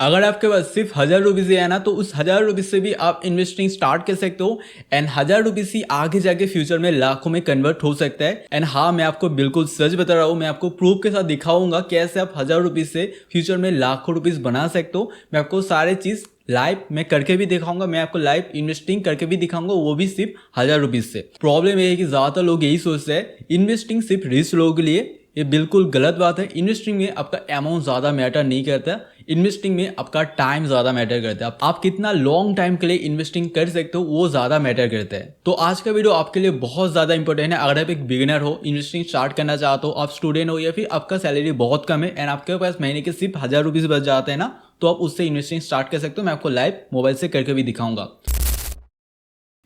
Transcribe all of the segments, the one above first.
अगर आपके पास सिर्फ 1000 रुपीज़ है ना, तो उस 1000 रुपीज़ से भी आप इन्वेस्टिंग स्टार्ट कर सकते हो एंड 1000 रुपीज़ ही आगे जाके फ्यूचर में लाखों में कन्वर्ट हो सकता है। एंड हाँ, मैं आपको बिल्कुल सच बता रहा हूँ, मैं आपको प्रूफ के साथ दिखाऊंगा कैसे आप 1000 रुपीज़ से फ्यूचर में लाखों रुपीज़ बना सकते हो। मैं आपको सारे चीज़ लाइव मैं करके भी दिखाऊंगा, मैं आपको लाइव इन्वेस्टिंग करके भी दिखाऊंगा, वो भी सिर्फ 1000 रुपीज़ से। प्रॉब्लम ये है कि ज़्यादातर लोग यही सोचते हैं इन्वेस्टिंग सिर्फ रिच लोगों के लिए। ये बिल्कुल गलत बात है। इन्वेस्टिंग में आपका अमाउंट ज़्यादा मैटर नहीं करता, इन्वेस्टिंग में आपका टाइम ज़्यादा मैटर करता है। आप कितना लॉन्ग टाइम के लिए इन्वेस्टिंग कर सकते हो वो ज़्यादा मैटर करता है। तो आज का वीडियो आपके लिए बहुत ज़्यादा इंपॉर्टेंट है। अगर आप एक बिगिनर हो, इन्वेस्टिंग स्टार्ट करना चाहते हो, आप स्टूडेंट हो या फिर आपका सैलरी बहुत कम है एंड आपके पास महीने के सिर्फ 1000 रुपीज़ बच जाते हैं ना, तो आप उससे इन्वेस्टिंग स्टार्ट कर सकते हो। मैं आपको लाइव मोबाइल से करके भी दिखाऊंगा।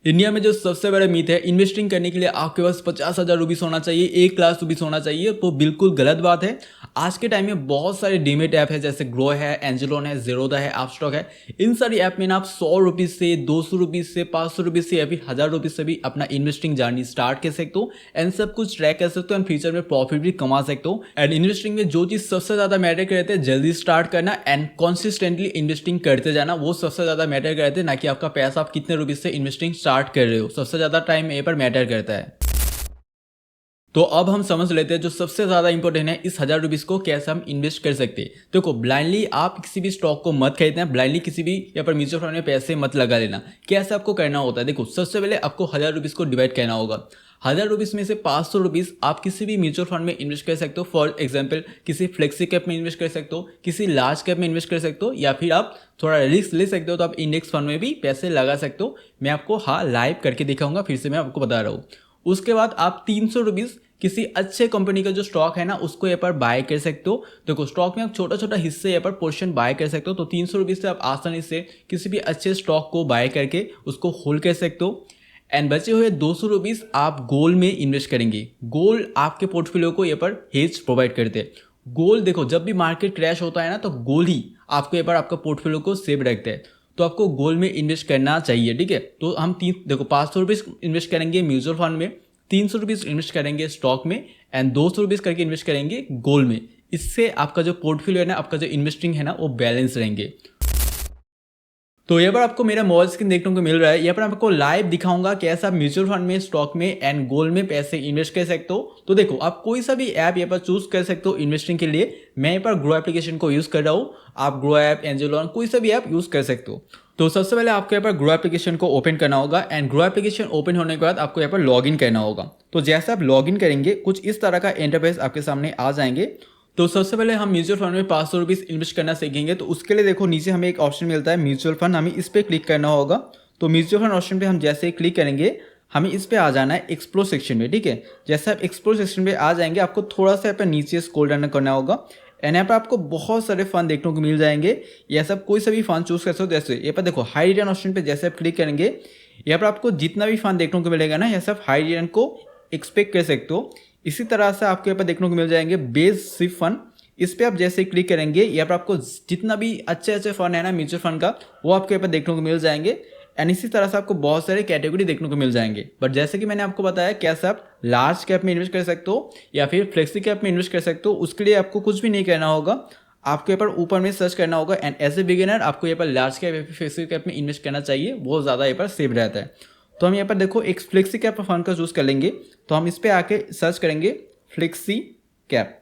इंडिया में जो सबसे बड़ा मीथ है इन्वेस्टिंग करने के लिए आपके पास 50,000 रुपीज़ होना चाहिए, 1 लाख रुपीज़ होना चाहिए, तो बिल्कुल गलत बात है। आज के टाइम में बहुत सारे डीमेट ऐप है, जैसे ग्रो है, एंजलोन है, ज़ीरोधा है, अपस्टॉक है। इन सारी ऐप में ना आप 100 रुपीज़ से, 200 रुपीज़ से, 500 रुपीज़ से या फिर 1000 रुपीज़ से भी अपना इन्वेस्टिंग जर्नी स्टार्ट कर सकते हो एंड सब कुछ ट्रैक कर सकते हो एंड फ्यूचर में प्रॉफिट भी कमा सकते हो। एंड इन्वेस्टिंग में जो चीज़ सबसे ज़्यादा मैटर करते हैं, जल्दी स्टार्ट करना एंड कॉन्सिस्टेंटली इन्वेस्टिंग करते जाना, वो सबसे ज़्यादा मैटर करते हैं, ना कि आपका पैसा आप कितने रुपीज़ से इन्वेस्टिंग स्टार्ट कर रहे हो। सबसे ज़्यादा टाइम ये पर मैटर करता है। तो अब हम समझ लेते हैं जो सबसे ज़्यादा इंपॉर्टेंट है, इस 1000 रुपीज़ को कैसे हम इन्वेस्ट कर सकते हैं। देखो, ब्लाइंडली आप किसी भी स्टॉक को मत खरीदना, ब्लाइंडली किसी भी या पर म्यूचुअल फंड में पैसे मत लगा लेना। कैसे आपको करना होता है, देखो सबसे पहले आपको 1000 रुपीज़ को डिवाइड करना होगा। 1000 रुपीज़ में से 500 रुपीज़ आप किसी भी म्यूचुअल फंड में इन्वेस्ट कर सकते हो। फॉर एग्जाम्पल किसी फ्लेक्सी कैप में इन्वेस्ट कर सकते हो, किसी लार्ज कैप में इन्वेस्ट कर सकते हो, या फिर आप थोड़ा रिस्क ले सकते हो तो आप इंडेक्स फंड में भी पैसे लगा सकते हो। मैं आपको हाँ लाइव करके दिखाऊंगा, फिर से मैं आपको बता रहा हूँ। उसके बाद आप 300 रुपीज़ किसी अच्छे कंपनी का जो स्टॉक है ना उसको यहाँ पर बाय कर सकते हो। देखो, स्टॉक में आप छोटा छोटा हिस्से यहाँ पर पोर्शन बाय कर सकते हो, तो 300 रुपीज़ से आप आसानी से किसी भी अच्छे स्टॉक को बाय करके उसको होल्ड कर सकते हो। एंड बचे हुए 200 रुपीज़ आप गोल्ड में इन्वेस्ट करेंगे। गोल्ड आपके पोर्टफोलियो को यहाँ पर हेज प्रोवाइड करते हैं। गोल्ड, देखो जब भी मार्केट क्रैश होता है ना, तो गोल्ड ही आपको यहाँ पर आपका पोर्टफोलियो को सेव रखता है, तो आपको गोल्ड में इन्वेस्ट करना चाहिए। ठीक है, तो हम देखो 500 रुपीज़ इन्वेस्ट करेंगे म्यूचुअल फंड में, 300 रुपीज़ इन्वेस्ट करेंगे स्टॉक में एंड 200 रुपीज़ करके इन्वेस्ट करेंगे गोल्ड में। इससे आपका जो पोर्टफोलियो है ना, आपका जो इन्वेस्टिंग है ना, वो बैलेंस रहेंगे। तो यहाँ पर आपको मेरा मोबाइल स्क्रीन देखने को मिल रहा है। यहाँ पर आपको लाइव दिखाऊंगा कैसे आप म्यूचुअल फंड में, स्टॉक में एंड गोल्ड में पैसे इन्वेस्ट कर सकते हो। तो देखो, आप कोई सा भी ऐप यहाँ पर चूज कर सकते हो इन्वेस्टिंग के लिए। मैं यहाँ पर ग्रो एप्लीकेशन को यूज कर रहा हूँ, आप ग्रो ऐप, एंजलोन, कोई सा भी ऐप यूज कर सकते हो। तो सबसे पहले आपको यहाँ पर ग्रो एप्लीकेशन को ओपन करना होगा एंड ग्रो एप्लीकेशन ओपन होने के बाद आपको यहाँ पर लॉग इन करना होगा। तो जैसे आप लॉग इन करेंगे, कुछ इस तरह का इंटरफेस आपके सामने आ जाएंगे। तो सबसे पहले हम म्यूचुअल फंड में 500 रुपीज़ इन्वेस्ट करना सीखेंगे। तो उसके लिए देखो, नीचे हमें एक ऑप्शन मिलता है म्यूचुअल फंड, हमें इस पर क्लिक करना होगा। तो म्यूचुअल फंड ऑप्शन पे हम जैसे ही क्लिक करेंगे, हमें इस पे आ जाना है एक्सप्लोर सेक्शन में। ठीक है, जैसे आप एक्सप्लोर सेक्शन पे आ जाएंगे, आपको थोड़ा सा यहाँ पर नीचे स्क्रॉल डाउन करना होगा एंड यहाँ पर आपको बहुत सारे फंड देखने को मिल जाएंगे। यह सब कोई सा भी फंड चूज कर सकते हो। जैसे यहाँ पर देखो हाई रिटर्न ऑप्शन पे जैसे आप क्लिक करेंगे, यहाँ पर आपको जितना भी फंड देखने को मिलेगा ना, यह सब हाई रिटर्न को एक्सपेक्ट कर सकते हो। इसी तरह से आपको यहाँ पर देखने को मिल जाएंगे बेस सिर्फ फंड। इस पर आप जैसे क्लिक करेंगे, यहाँ पर आपको जितना भी अच्छे अच्छे फंड है ना म्यूचुअल फंड का, वो आपके यहाँ पर देखने को मिल जाएंगे एंड इसी तरह से आपको बहुत सारे कैटेगरी देखने को मिल जाएंगे। बट जैसे कि मैंने आपको बताया, कैसे आप लार्ज कैप में इन्वेस्ट कर सकते हो या फिर फ्लेक्सी कैप में इन्वेस्ट कर सकते हो, उसके लिए आपको कुछ भी नहीं करना होगा। आपको यहाँ पर ऊपर में सर्च करना होगा एंड एज ए बिगिनर आपको यहाँ पर लार्ज कैप या फिर फ्लेक्सी कैप में इन्वेस्ट करना चाहिए, बहुत ज़्यादा यहाँ पर सेव रहता है। तो हम यहाँ पर देखो एक फ्लेक्सी कैप फंड का चूज़ कर लेंगे। तो हम इस पर आके सर्च करेंगे फ्लेक्सी कैप।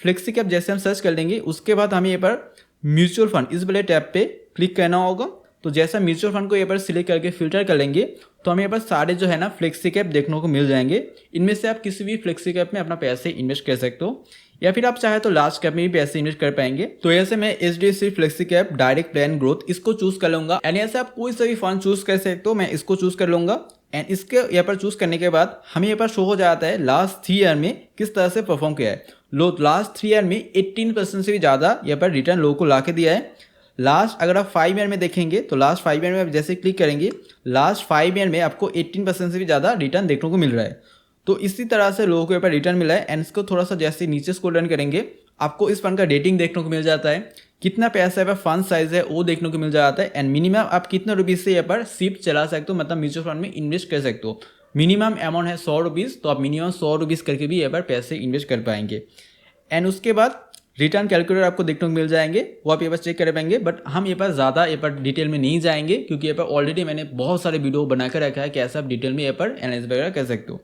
फ्लेक्सी कैप जैसे हम सर्च कर लेंगे, उसके बाद हमें यहाँ पर म्यूचुअल फंड इस वाले टैब पे क्लिक करना होगा। तो जैसा म्यूचुअल फंड को यहाँ पर सिलेक्ट करके फिल्टर कर लेंगे, तो हमें यहाँ पर सारे जो है ना फ्लेक्सी कैप देखने को मिल जाएंगे। इनमें से आप किसी भी फ्लेक्सी कैप में अपना पैसे इन्वेस्ट कर सकते हो, या फिर आप चाहे तो लार्ज कैप में भी पैसे इन्वेस्ट कर पाएंगे। तो ऐसे मैं HDFC flexi cap direct plan growth इसको चूज कर लूंगा एंड ऐसे आप कोई सा भी फंड चूज कर सकते हो। मैं इसको चूज कर लूंगा एंड इसके यहाँ पर चूज करने के बाद हमें यहाँ पर शो हो जाता है लास्ट 3 ईयर में किस तरह से परफॉर्म किया है। लास्ट 3 ईयर में 18% से भी ज़्यादा यहाँ पर रिटर्न लोगों को ला के दिया है। लास्ट अगर आप 5 ईयर में देखेंगे, तो लास्ट 5 ईयर में आप जैसे क्लिक करेंगे, लास्ट 5 ईयर में आपको 18% से भी ज़्यादा रिटर्न देखने को मिल रहा है। तो इसी तरह से लोगों को यहाँ पर रिटर्न मिला है एंड इसको थोड़ा सा जैसे नीचे स्क्रॉल डाउन करेंगे, आपको इस फंड का रेटिंग देखने को मिल जाता है, कितना पैसा है, फंड साइज है वो देखने को मिल जाता है एंड मिनिमम आप कितने रुपीज़ से यहाँ पर सिप चला सकते हो, मतलब म्यूचुअल फंड में इन्वेस्ट कर सकते हो। मिनिमम अमाउंट है 100 रुपीज़, तो आप मिनिमम 100 रुपीज़ करके भी यहाँ पर पैसे इन्वेस्ट कर पाएंगे। एंड उसके बाद रिटर्न कैलकुलेटर आपको देखने को मिल जाएंगे, वो आप ये पर चेक कर पाएंगे। बट हम ये पर ज़्यादा ये पर डिटेल में नहीं जाएंगे, क्योंकि ये पर ऑलरेडी मैंने बहुत सारे वीडियो बना कर रखा है कैसे आप डिटेल में ये पर एनालिसिस वगैरह कर सकते हो।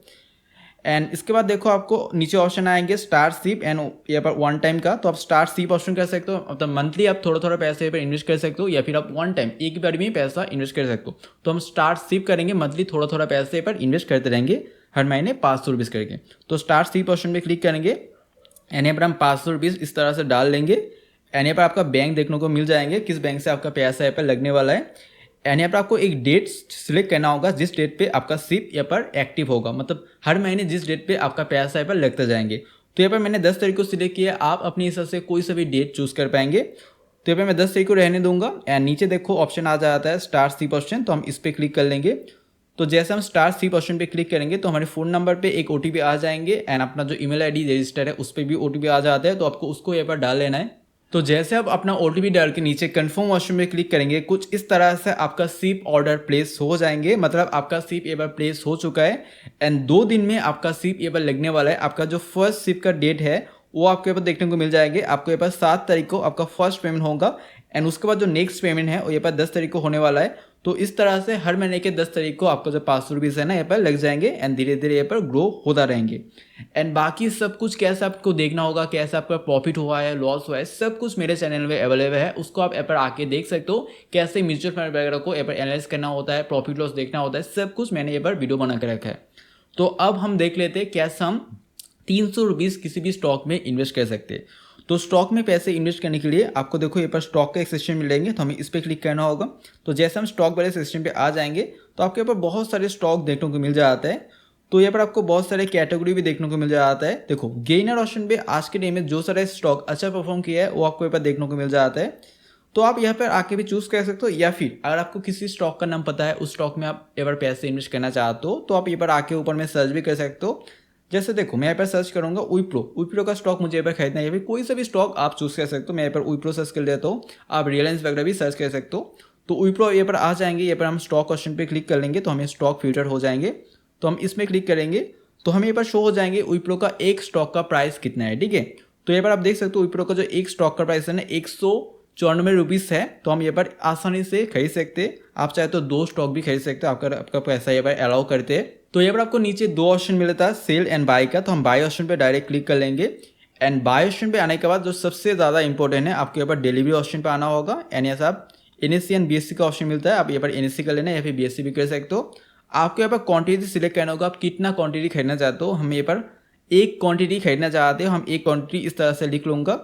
एंड इसके बाद देखो आपको नीचे ऑप्शन आएंगे स्टार्ट सिप एंड यहाँ पर वन टाइम का, तो आप स्टार्ट सिप ऑप्शन कर सकते हो, मतलब मंथली आप थोड़ा थोड़ा पैसे पर इन्वेस्ट कर सकते हो, या फिर आप वन टाइम एक बार में पैसा इन्वेस्ट कर सकते हो। तो हम स्टार्ट सिप करेंगे, मंथली थोड़ा थोड़ा पैसे पर इन्वेस्ट करते रहेंगे हर महीने 500 रुपीज़ करके। तो स्टार्ट सिप ऑप्शन पर क्लिक करेंगे एंड यहाँ पर हम 500 रुपीज़ इस तरह से डाल लेंगे। एंड यहाँ पर आपका बैंक देखने को मिल जाएंगे, किस बैंक से आपका पैसा यहाँ पर लगने वाला है। एंड यहाँ पर आपको एक डेट सिलेक्ट करना होगा जिस डेट पे आपका सिप यहाँ पर एक्टिव होगा, मतलब हर महीने जिस डेट पे आपका पैसा यहाँ पर लगते जाएंगे। तो यहाँ पर मैंने 10 तारीख को सिलेक्ट किया, आप अपने हिसाब से कोई सा भी डेट चूज कर पाएंगे। तो यहाँ पर मैं 10 तारीख को रहने दूंगा। एंड नीचे देखो ऑप्शन आ जाता है स्टार्ट सिप ऑप्शन, तो हम इस पर क्लिक कर लेंगे। तो जैसे हम स्टार्ट सिप ऑप्शन पे क्लिक करेंगे तो हमारे फ़ोन नंबर पे एक OTP आ जाएंगे, एंड अपना जो ईमेल आईडी रजिस्टर है उस पर भी OTP आ जाता है, तो आपको उसको यहाँ पर डाल लेना है। तो जैसे आप अपना OTP डाल के नीचे कंफर्म ऑप्शन में क्लिक करेंगे, कुछ इस तरह से आपका सिप ऑर्डर प्लेस हो जाएंगे, मतलब आपका सिप ये बार प्लेस हो चुका है। एंड 2 दिन में आपका सिप ये बार लगने वाला है। आपका जो फर्स्ट सिप का डेट है वो आपके पास देखने को मिल जाएंगे। आपको ये पास 7 तारीख को आपका फर्स्ट पेमेंट होगा, एंड उसके बाद जो नेक्स्ट पेमेंट है वो ये पास 10 तारीख को होने वाला है। तो इस तरह से हर महीने के 10 तारीख को आपका जो 500 रुपीज़ है ना यहाँ पर लग जाएंगे, एंड धीरे धीरे यहाँ पर ग्रो होता रहेंगे। एंड बाकी सब कुछ कैसे आपको देखना होगा, कैसे आपका प्रॉफिट हुआ है लॉस हुआ है, सब कुछ मेरे चैनल में अवेलेबल है, उसको आप यहाँ पर आके देख सकते हो। कैसे म्यूचुअल फंड वगैरह को यहाँ पर एनालाइज करना होता है, प्रॉफिट लॉस देखना होता है, सब कुछ मैंने यहाँ पर वीडियो बना कर रखा है। तो अब हम देख लेते हैं कैसे हम 300 रुपीज़ किसी भी स्टॉक में इन्वेस्ट कर सकते हैं। तो स्टॉक में पैसे इन्वेस्ट करने के लिए आपको देखो यहाँ पर स्टॉक का एक सेक्शन मिलेंगे, तो हमें इस पर क्लिक करना होगा। तो जैसे हम स्टॉक वाले सेक्शन पे आ जाएंगे तो आपके ऊपर बहुत सारे स्टॉक देखने को मिल जाता है। तो यहाँ पर आपको बहुत सारे कैटेगरी भी देखने को मिल जाता है। देखो गेनर ऑप्शन पे आज के डे में जो सारे स्टॉक अच्छा परफॉर्म किया है वो आपको यहाँ पर देखने को मिल जाता है। तो आप यहाँ पर आके भी चूज कर सकते हो, या फिर अगर आपको किसी स्टॉक का नाम पता है, उस स्टॉक में आप यहाँ पर पैसे इन्वेस्ट करना चाहते हो, तो आप यहाँ पर आके ऊपर में सर्च भी कर सकते हो। जैसे देखो मैं यहाँ पर सर्च करूंगा विप्रो का स्टॉक मुझे यहाँ पर खरीदना है, या फिर कोई सा भी स्टॉक आप चूज कर सकते हो। मैं यहाँ पर विप्रो सर्च कर लेता हूँ, आप रिलायंस वगैरह भी सर्च कर सकते हो। तो विप्रो यहाँ पर आ जाएंगे, यहाँ पर हम स्टॉक ऑप्शन पे क्लिक कर लेंगे तो हमें स्टॉक फिल्टर हो जाएंगे। तो हम इसमें क्लिक करेंगे तो हमें यहाँ पर शो हो जाएंगे विप्रो का एक स्टॉक का प्राइस कितना है, ठीक है। तो यहाँ पर आप देख सकते हो विप्रो का जो एक स्टॉक का प्राइस है ना 194 रुपीज़ है। तो हम यहाँ पर आसानी से खरीद सकते हैं, आप चाहे तो 2 स्टॉक भी खरीद सकते हो, आपका पैसा यहाँ पर अलाउ करते हैं। तो यहाँ पर आपको नीचे 2 ऑप्शन मिलता है सेल एंड बाय का, तो हम बाय ऑप्शन पे डायरेक्ट क्लिक कर लेंगे। एंड बाय ऑप्शन पे आने के बाद जो सबसे ज़्यादा इंपॉर्टेंट है आपको यहाँ पर डिलीवरी ऑप्शन पे आना होगा। एंड यहाँ से आप NSE एंड BSE का ऑप्शन मिलता है, आप यहाँ पर NSE कर लेना या फिर BSE भी कर सकते हो। आपको यहाँ पर क्वांटिटी सिलेक्ट करना होगा, आप कितना क्वांटिटी खरीदना चाहते हो। हम यहाँ पर एक क्वांटिटी खरीदना चाहते हो, हम एक क्वांटिटी इस तरह से लिख लूँगा।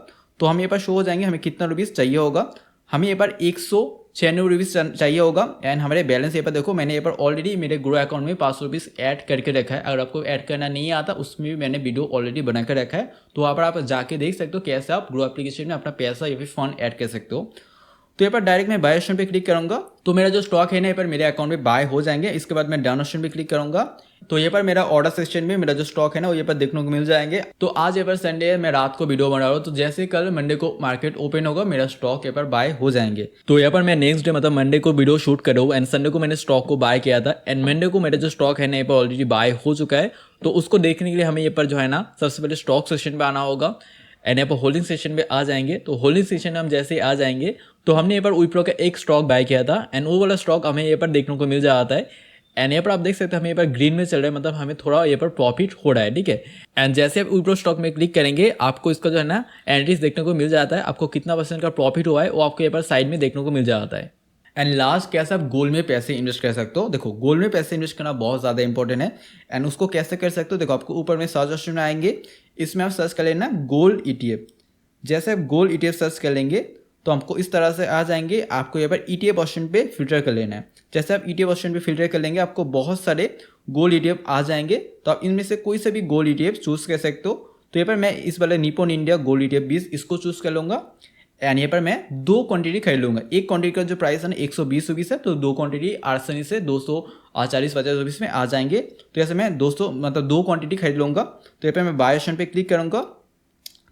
तो हम यहाँ पर शो हो जाएंगे हमें कितना रुपीज़ चाहिए होगा। हमें यहाँ पर 196 रुपीज़ चाहिए होगा। एंड हमारे बैलेंस यहाँ पर देखो मैंने यहाँ पर ऑलरेडी मेरे ग्रो अकाउंट में 500 रुपीज़ ऐड करके रखा है। अगर आपको ऐड करना नहीं आता उसमें भी मैंने वीडियो ऑलरेडी बना कर रखा है, तो वहाँ पर आप जाके देख सकते हो कैसे आप ग्रो एप्लीकेशन में अपना पैसा या फिर फंड ऐड कर सकते हो। तो यहाँ पर डायरेक्ट मैं बाय ऑप्शन पे क्लिक करूंगा तो मेरा जो स्टॉक है ना यहाँ पर मेरे अकाउंट में बाय हो जाएंगे। इसके बाद मैं डन ऑप्शन पे क्लिक करूंगा तो यहाँ पर मेरा ऑर्डर सेक्शन में मेरा जो स्टॉक है ना वो यहाँ पर देखने को मिल जाएंगे। तो आज यहाँ पर संडे है, मैं रात को वीडियो बना रहा हूँ, तो जैसे कल मंडे को मार्केट ओपन होगा मेरा स्टॉक यहाँ पर बाय हो जाएंगे। तो यहाँ पर मैं नेक्स्ट डे मतलब मंडे को वीडियो शूट कर रहा हूँ, एंड संडे को मैंने स्टॉक को बाय किया था, एंड मंडे को मेरा जो स्टॉक है ना यहाँ पर ऑलरेडी बाय हो चुका है। तो उसको देखने के लिए हमें यहाँ पर जो है ना सबसे पहले स्टॉक सेक्शन पे आना होगा, एंड यहाँ पर होल्डिंग सेक्शन में आ जाएंगे। तो होल्डिंग सेक्शन में हम जैसे ही आ जाएंगे तो हमने यहाँ पर विप्रो का एक स्टॉक बाय किया था, एंड वो वाला स्टॉक हमें यहाँ पर देखने को मिल जाता है। एंड यहाँ पर आप देख सकते हैं हमें यहाँ पर ग्रीन में चल रहा है, मतलब हमें थोड़ा यहाँ पर प्रॉफिट हो रहा है, ठीक है। एंड जैसे आप विप्रो स्टॉक में क्लिक करेंगे आपको इसका जो है ना एंट्रीज देखने को मिल जाता है, आपको कितना % का प्रॉफिट हुआ है वो आपको यहाँ पर साइड में देखने को मिल जाता है। एंड लास्ट कैसे आप गोल्ड में पैसे इन्वेस्ट कर सकते हो। देखो गोल्ड में पैसे इन्वेस्ट करना बहुत ज़्यादा इंपॉर्टेंट है, एंड उसको कैसे कर सकते हो। देखो आपको ऊपर में सर्च ऑप्शन में आएंगे, इसमें आप सर्च कर लेना गोल्ड ETF। जैसे आप गोल्ड ETF सर्च कर लेंगे तो हमको इस तरह से आ जाएंगे, आपको यहाँ पर ETF ऑप्शन पे फिल्टर कर लेना है। जैसे आप ETF ऑप्शन पे फिल्टर कर लेंगे आपको बहुत सारे गोल्ड ETF आ जाएंगे, तो आप इनमें से कोई से भी गोल्ड ETF चूज़ कर सकते हो। तो यहाँ पर मैं इस वाले निप्पॉन इंडिया गोल्ड ETF 20 इसको चूज़ कर लूँगा, एंड यहाँ पर मैं 2 क्वांटिटी खरीद लूँगा। एक क्वांटिटी का जो प्राइस है ना 120 रुपीज़ है, तो 2 क्वांटिटी आसानी से 240-50 रुपीज़ में आ जाएंगे। तो जैसे मैं 200 मतलब 2 क्वांटिटी खरीद लूँगा। तो यहाँ पर मैं बाय ऑप्शन पे क्लिक करूँगा,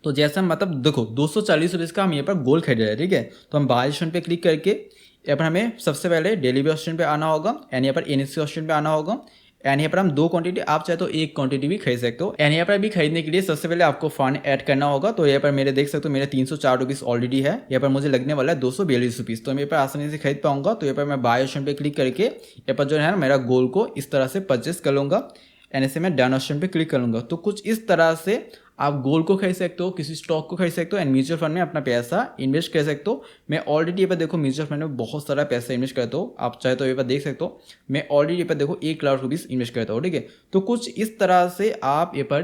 तो जैसे मतलब देखो 240 रुपीज़ का हम यहाँ पर गोल्ड खरीद रहे हैं, ठीक है। तो हम बाय ऑप्शन पे क्लिक करके यहाँ पर हमें सबसे पहले डेली ऑप्शन पे आना होगा, एंड यहाँ पर NSE ऑप्शन पे आना होगा। एंड यहाँ पर हम 2 क्वांटिटी, आप चाहे तो 1 क्वांटिटी भी खरीद सकते हो। एंड यहाँ पर भी खरीदने के लिए सबसे पहले आपको फंड ऐड करना होगा। तो यहाँ पर मेरे देख सकते हो मेरे 304 रुपीज़ ऑलरेडी है। यहाँ पर मुझे लगने वाला है 242 रुपीज़, तो मैं यहाँ पर आसानी से खरीद पाऊंगा। तो यहाँ पर मैं बाय ऑप्शन पे क्लिक करके यहाँ पर जो है ना मेरा गोल्ड को इस तरह से परचेस कर लूँगा एंड ऐसे मैं डन ऑप्शन पे क्लिक कर लूँगा। तो कुछ इस तरह से आप गोल्ड को खरीद सकते हो, किसी स्टॉक को खरीद सकते हो एंड म्यूचुअल फंड में अपना पैसा इन्वेस्ट कर सकते हो। मैं ऑलरेडी ये पर देखो म्यूचुअल फंड में बहुत सारा पैसा इन्वेस्ट करता हूँ, आप चाहे तो ये पर देख सकते हो। मैं ऑलरेडी ये पर देखो 1 लाख रुपीज़ इन्वेस्ट करता हूँ, ठीक है। तो कुछ इस तरह से आप ये पर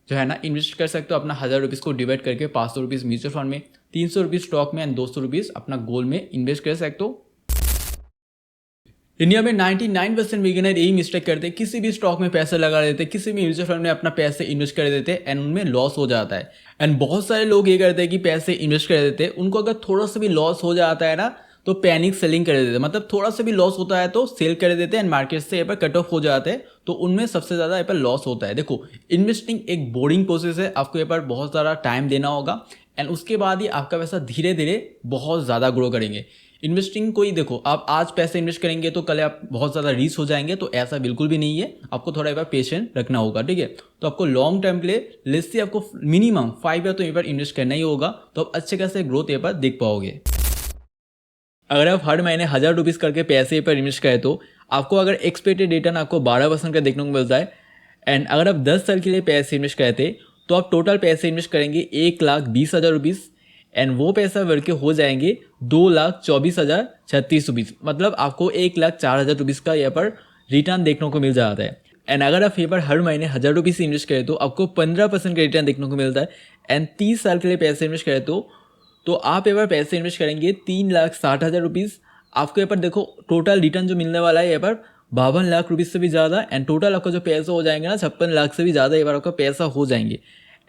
जो है ना इन्वेस्ट कर सकते हो अपना 1000 रुपीज़ को डिवाइड करके 500 रुपीज़ म्यूचुअल फंड में, 300 रुपीज़ स्टॉक में एंड 200 रुपीज़ अपना गोल्ड में इन्वेस्ट कर सकते हो। इंडिया में 99% बिगिनर यही मिस्टेक करते हैं, किसी भी स्टॉक में पैसा लगा देते, किसी भी म्यूचुअल फंड में अपना पैसे इन्वेस्ट कर देते एंड उनमें लॉस हो जाता है। एंड बहुत सारे लोग ये करते हैं कि पैसे इन्वेस्ट कर देते हैं, उनको अगर थोड़ा सा भी लॉस हो जाता है ना तो पैनिक सेलिंग कर देते हैं, मतलब थोड़ा सा भी लॉस होता है तो सेल कर देते हैं एंड मार्केट से यहाँ पर कट ऑफ हो जाते हैं। तो उनमें सबसे ज़्यादा यहाँ पर लॉस होता है। देखो इन्वेस्टिंग एक बोरिंग प्रोसेस है, आपको यहाँ पर बहुत सारा टाइम देना होगा एंड उसके बाद ही आपका पैसा धीरे धीरे बहुत ज़्यादा ग्रो करेंगे। इन्वेस्टिंग कोई देखो आप आज पैसे इन्वेस्ट करेंगे तो कल आप बहुत ज़्यादा रीच हो जाएंगे, तो ऐसा बिल्कुल भी नहीं है। आपको थोड़ा एक बार पेशेंट रखना होगा, ठीक है। तो आपको लॉन्ग टर्म के लिए लेट्स से आपको मिनिमम 5 ईयर तो यहाँ पर इन्वेस्ट करना ही होगा, तो आप अच्छे खासे ग्रोथ यहाँ पर देख पाओगे। अगर आप हर महीने 1000 रुपीज़ करके पैसे पर इन्वेस्ट करें तो आपको अगर एक्सपेक्टेड रिटर्न आपको 12% का देखने को मिलता है। एंड अगर आप 10 साल के लिए पैसे इन्वेस्ट करते तो आप टोटल पैसे इन्वेस्ट करेंगे 1,20,000 रुपीज़ एंड वो पैसा बढ़ के हो जाएंगे 2,24,036 रुपीज़, मतलब आपको 1,04,000 रुपीज़ का यहाँ पर रिटर्न देखने को मिल जाता है। एंड अगर आप यहाँ पर हर महीने 1000 रुपीज़ इन्वेस्ट करें तो आपको 15% का रिटर्न देखने को मिलता है। एंड 30 साल के लिए पैसे इन्वेस्ट करें तो आप यहाँ पर पैसे इन्वेस्ट करेंगे 3,60,000 रुपीज़। आपको यहाँ पर देखो टोटल रिटर्न जो मिलने वाला है यहाँ पर 52 लाख रुपीज़ से भी ज़्यादा एंड टोटल आपका जो पैसा हो जाएंगे ना 56 लाख से भी ज़्यादा यहाँ पर आपका पैसा हो जाएंगे।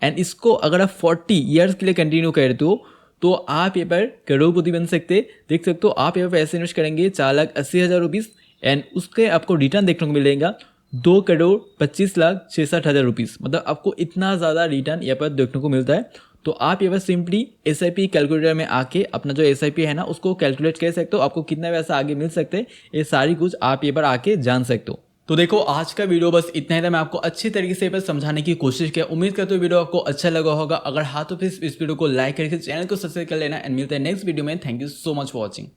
एंड इसको अगर आप 40 ईयर्स के लिए कंटिन्यू करते हो तो आप यहाँ पर करोड़पति बन सकते। देख सकते हो आप यहाँ पर पैसे इन्वेस्ट करेंगे 4,80,000 रुपीज़ एंड उसके आपको रिटर्न देखने को मिलेगा 2,25,66,000 रुपीज़, मतलब आपको इतना ज़्यादा रिटर्न यहाँ पर देखने को मिलता है। तो आप यहाँ पर सिंपली SIP कैलकुलेटर में आके अपना जो SIP है ना उसको कैलकुलेट कर सकते हो, आपको कितना पैसा आगे मिल सकते हैं, ये सारी कुछ आप यहाँ पर आके जान सकते हो। तो देखो आज का वीडियो बस इतना ही था, मैं आपको अच्छी तरीके से बस समझाने की कोशिश किया। उम्मीद करते हो वीडियो आपको अच्छा लगा होगा। अगर हाँ तो फिर इस वीडियो को लाइक करके चैनल को सब्सक्राइब कर लेना एंड मिलते हैं नेक्स्ट वीडियो में। Thank you so much for watching.